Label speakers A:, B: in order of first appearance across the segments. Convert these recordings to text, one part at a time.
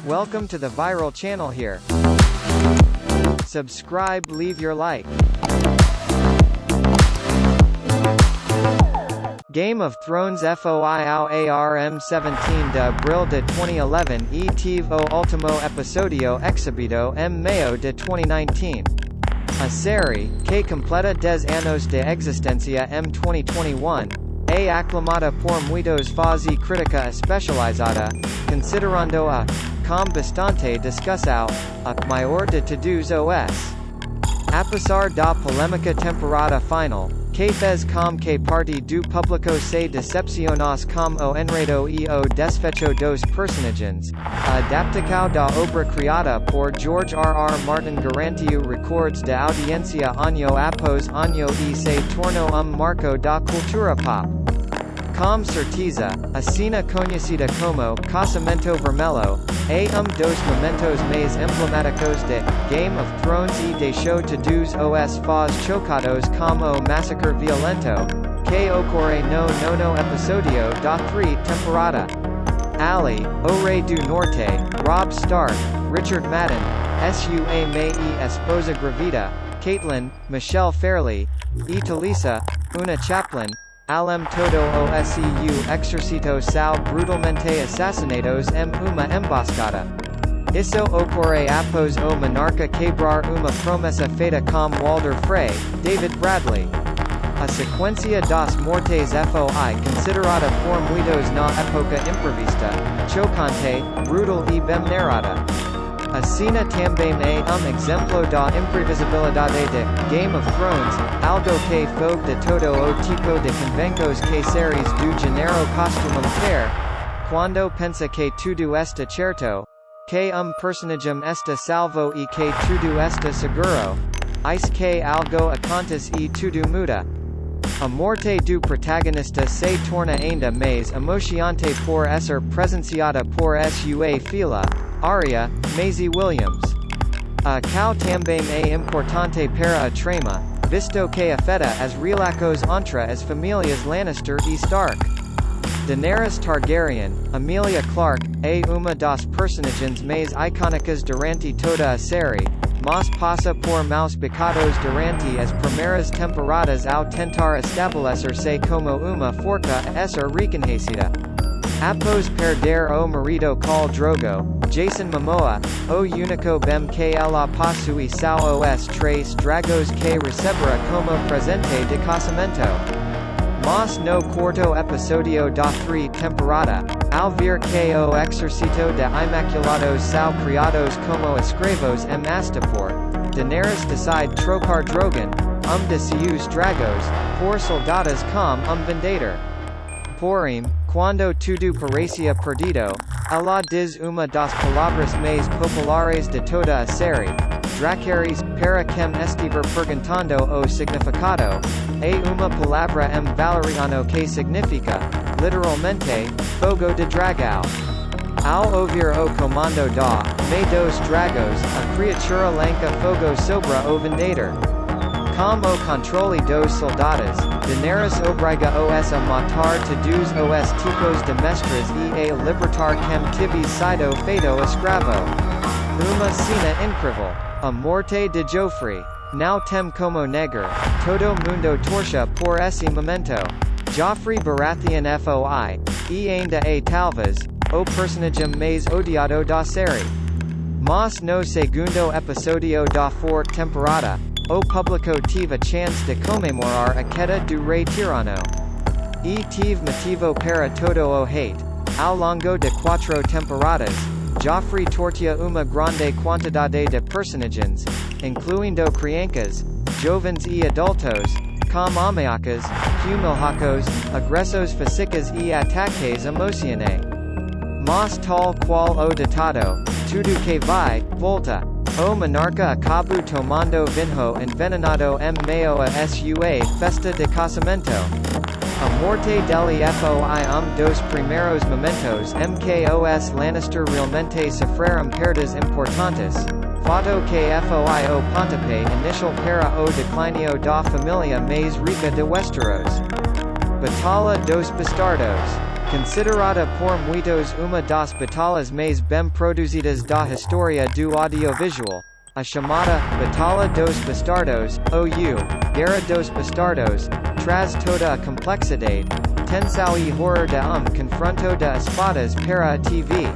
A: Welcome to the viral channel here. Subscribe, leave your like. Game of Thrones FOIARM 17 de Abril de 2011 e tive o último episodio exhibido em maio de 2019. A série, que completa 10 anos de existência em 2021, é aclamada por muitos fãs e crítica especializada, considerando a, com bastante discussão, a maior de todos os. Apesar da polêmica temporada final, que fez com que parte do público se decepcionasse com o enredo e o desfecho dos personagens, a adaptação da obra criada por George R. R. Martin garantiu recordes de audiência ano após ano e se tornou marco da cultura pop. Com certeza, a cena conhecida como Casamento Vermelho, é dos momentos mais emblemáticos de Game of Thrones e deixou todos os fãs chocados com o massacre violento, que ocorre no nono episódio da temporada. Ali, o Rei do Norte, Robb Stark, Richard Madden, Sua May e esposa grávida, Catelyn, Michelle Fairley, e Talisa, una chaplain, além todo o seu exército são brutalmente assassinados em uma emboscada. Isso ocorre após o monarca quebrar uma promessa feita com Walder Frey, David Bradley. A sequência das mortes foi considerada por muitos na época imprevista, chocante, brutal e bem narrada. A cena também é exemplo da imprevisibilidade de Game of Thrones, algo que foge de todo o tipo de convenções que séries do gênero costumam ter. Quando pensa que tudo está certo, que personagem está salvo e que tudo está seguro, eis que algo acontece e tudo muda. A morte do protagonista se torna ainda mais emocionante por ser presenciada por sua filha, Arya, Maisie Williams. A qual também é importante para a trama, visto que afeta as relações entre as famílias Lannister e Stark. Daenerys Targaryen, Emilia Clarke, é uma das personagens mais icônicas durante toda a série, mas passa por maus pecados durante as primeiras temporadas ao tentar estabelecer-se como uma forca a ser reconhecida. Após perder o marido Khal Drogo, Jason Momoa, o único bem que ela possui são os 3 dragões que recebera como presente de casamento. Mas no quarto episódio da temporada, ao ver que o exército de Imaculados são criados como escravos em Astapor, Daenerys decide trocar Drogon, de seus dragões, por soldados como vendedor. Porém, quando tudo parecia perdido, ela diz uma das palavras mais populares de toda a série, Dracarys, para quem estiver perguntando o significado, é uma palavra em valeriano que significa, literalmente, fogo de dragão. Ao ouvir o comando da Me dos Dragos, a criatura lança fogo sobre o vendedor. Com o controle dos soldados, Daenerys obriga os a matar todos os tipos de mestres e a libertar quem tive sido feito escravo. Uma cena incrível. A morte de Joffrey. Não tem como negar, todo mundo torce por esse momento. Joffrey Baratheon foi, e ainda é talvez, o personagem mais odiado da série. Mas no segundo episódio da temporada, o público tive a chance de comemorar a queda do rei tirano. E tive motivo para todo o hate. Ao longo de 4 temporadas, Joffrey tortia uma grande quantidade de personagens, incluindo crianças, jovens e adultos, como ameaças, humilhacos, agressos físicos e ataques emocionais. Mas tal qual o ditado, tudo que vai, volta. O monarca acabou tomando vinho envenenado em meio a sua festa de casamento. A morte dele foi dos primeiros momentos em que os Lannister realmente sofreram perdas importantes, fato que foi o pontapé inicial para o declínio da família mais rica de Westeros. Batalha dos Bastardos. Considerada por muitos uma das batalhas mais bem produzidas da história do audiovisual. A chamada Batalha dos Bastardos, ou Guerra dos Bastardos, traz toda a complexidade, tensão e horror de confronto de espadas para a TV.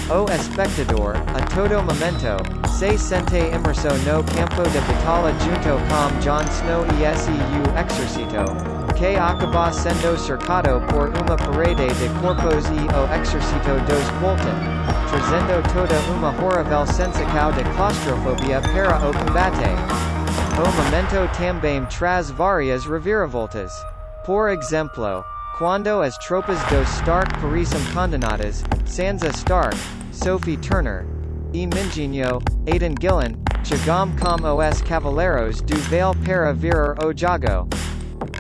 A: O espectador, a todo momento, se sente imerso no campo de batalha junto com Jon Snow e seu exército, que acaba sendo cercado por uma parede de corpos e o exército dos Bolton, trazendo toda uma horrível sensação de claustrofobia para o combate. O momento também traz várias reviravoltas. Por exemplo, quando as tropas dos Stark parecem condenadas, Sansa Stark, Sophie Turner, e Minginho, Aidan Gillen, chegam como os Cavaleiros do Vale para virar o jogo.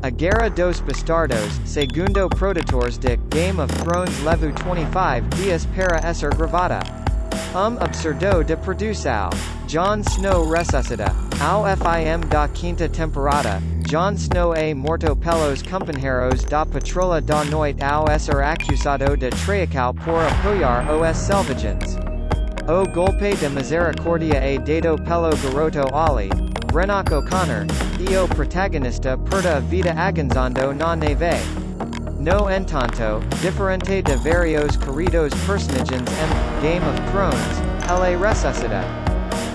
A: A Guerra dos Bastardos, segundo produtores de Game of Thrones levou 25 dias para ser gravada. Absurdo de produção. Jon Snow ressuscita. Ao fim da quinta temporada, Jon Snow é morto pelos companheiros da patrulha da noite ao ser acusado de traição por apoiar os selvagens. O golpe de misericordia é dado pelo garoto Ali, Brennock O'Connor, e o protagonista perde a vida agonizando na neve. No entanto, diferente de vários queridos personagens em Game of Thrones, ele ressuscita.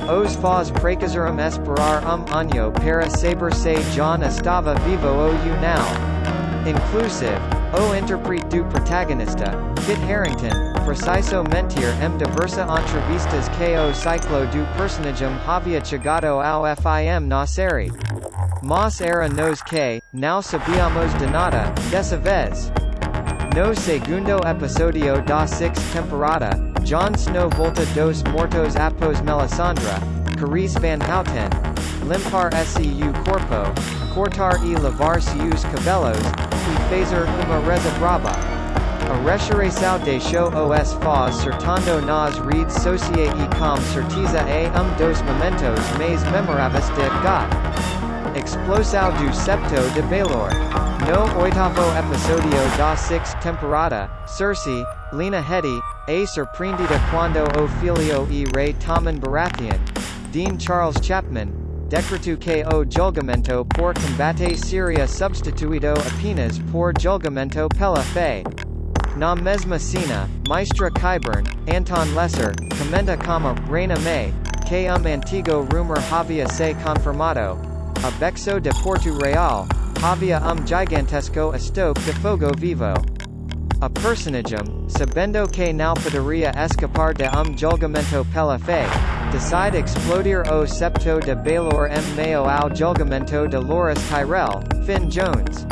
A: Os faz precasaram esperar año para saber se Jon estava vivo ou não. Inclusive, o intérprete do protagonista, Kit Harington, preciso mentir em diversas entrevistas que o ciclo do personagem havia chegado ao fim na série. Mas era nos que, não sabíamos de nada, dessa vez. No segundo episódio da sexta temporada, Jon Snow volta dos mortos após Melisandre, Carice Van Houten, limpar seu corpo, cortar e lavar seus cabelos, e fazer uma reza brava. A ressurreição deixou os faz certando nas redes sociais e com certeza é dos momentos mais memoráveis de God. Explosão do septo de Baelor. No oitavo episódio da sexta temporada, Cersei, Lena Headey, é surpreendida quando o filho e rei Tommen Baratheon, Dean Charles Chapman, decretou que o julgamento por combate seria substituído apenas por julgamento pela fé. Na mesma cena, Maestra Qyburn, Anton Lesser, comenta como Reina May, que antigo rumor havia se confirmado. A Bexo de Porto Real, havia gigantesco estoque de fogo vivo. A personagem, sabendo que não poderia escapar de julgamento pela fé, decide explodir o septo de Baelor em meio ao julgamento de Loras Tyrell, Finn Jones.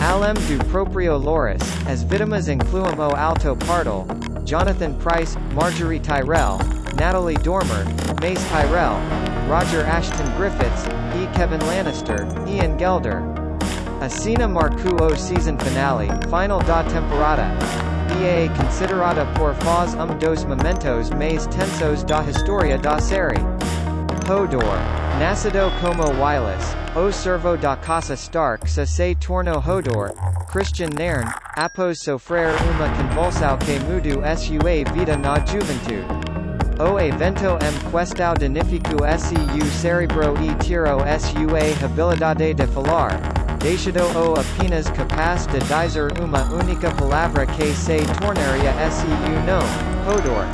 A: Além do próprio Loras, as vítimas incluem o Alto Pardal, Jonathan Pryce, Marjorie Tyrell, Natalie Dormer, Mace Tyrell, Roger Ashton Griffiths, e Kevin Lannister, Ian Gelder. A cena marcou o season finale, final da temporada. E é considerada por faz dos momentos mais tensos da história da série. Hodor. Nascido como Wylis, o servo da Casa Stark se tornou Hodor, Christian Nairn, após sofrer uma convulsão que mudou sua vida na juventude. O evento questão danificou seu cerebro e tirou sua habilidade de falar, deixando-o apenas capaz de dizer uma única palavra que se tornaria seu nome, Hodor.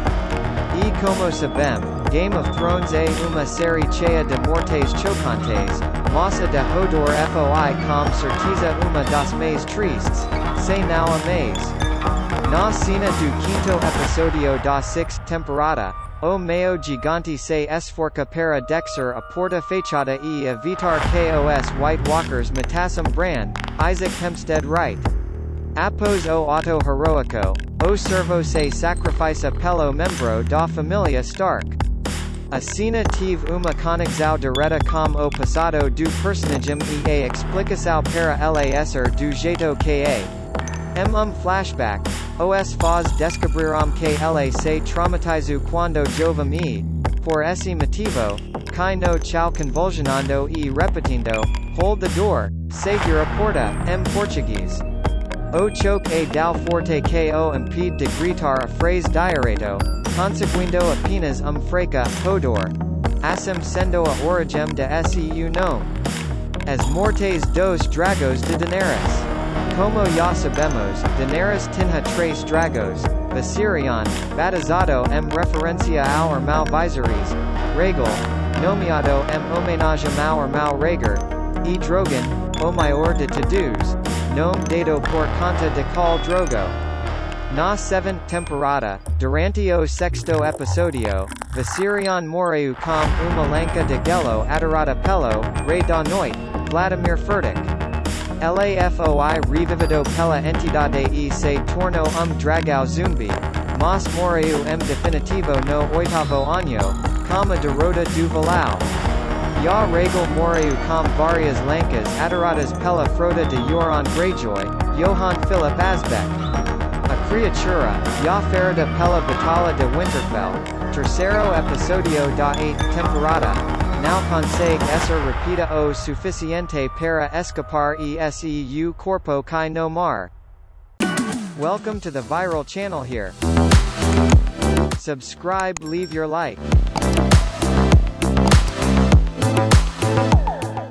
A: E como sabemos, Game of Thrones é uma série cheia de mortes chocantes, mas a de Hodor foi com certeza uma das mais tristes, se não a mais. Na cena do quinto episódio da sexta temporada, o meio gigante se esforca para descer a porta fechada e evitar que os White Walkers matassem Bran, Isaac Hempstead Wright. Após o ato heroico, o servo se sacrifica pelo membro da família Stark. A cena teve uma conexão direta com o passado do personagem e a explicação para ele ser do jeito que é. Em flashback, os faz descobriram que ele se traumatizou quando jovem e, por esse motivo, que no chão convulsionando e repetindo, hold the door, segura a porta, em português. O choque a dal forte ko impede de gritar a phrase direto, conseguindo apenas freca, hodor. Assem sendo a origem de seu nome. As mortes dos dragos de Daenerys. Como ya sabemos, Daenerys tinha tres dragos, Viserion, batizado referencia ao irmão Viserys, Rhaegal, nomeado homenagem ao irmão Rhaegar, e Drogon, o maior de todos, nome dado por conta de Khal Drogo. Na 7ª temporada, durante o sexto episodio, Viserion morreu com uma lança de gelo atirada pelo Rei da Noite, Vladimir Furtick. LAFOI revivido pela entidade e se tornou dragão zumbi, mas morreu definitivo no 8º ano, como a derrota do Valau. Ya Rhaegal morreu com várias lancas atiradas pela frota de Euron Greyjoy, Johann Philipp Asbeck. A criatura, ya ferida pela Batalha de Winterfell, terceiro episodio da 8ª temporada, não consegue ser rápida o suficiente para escapar e seu corpo cai no mar. Welcome to the viral channel here. Subscribe, leave your like.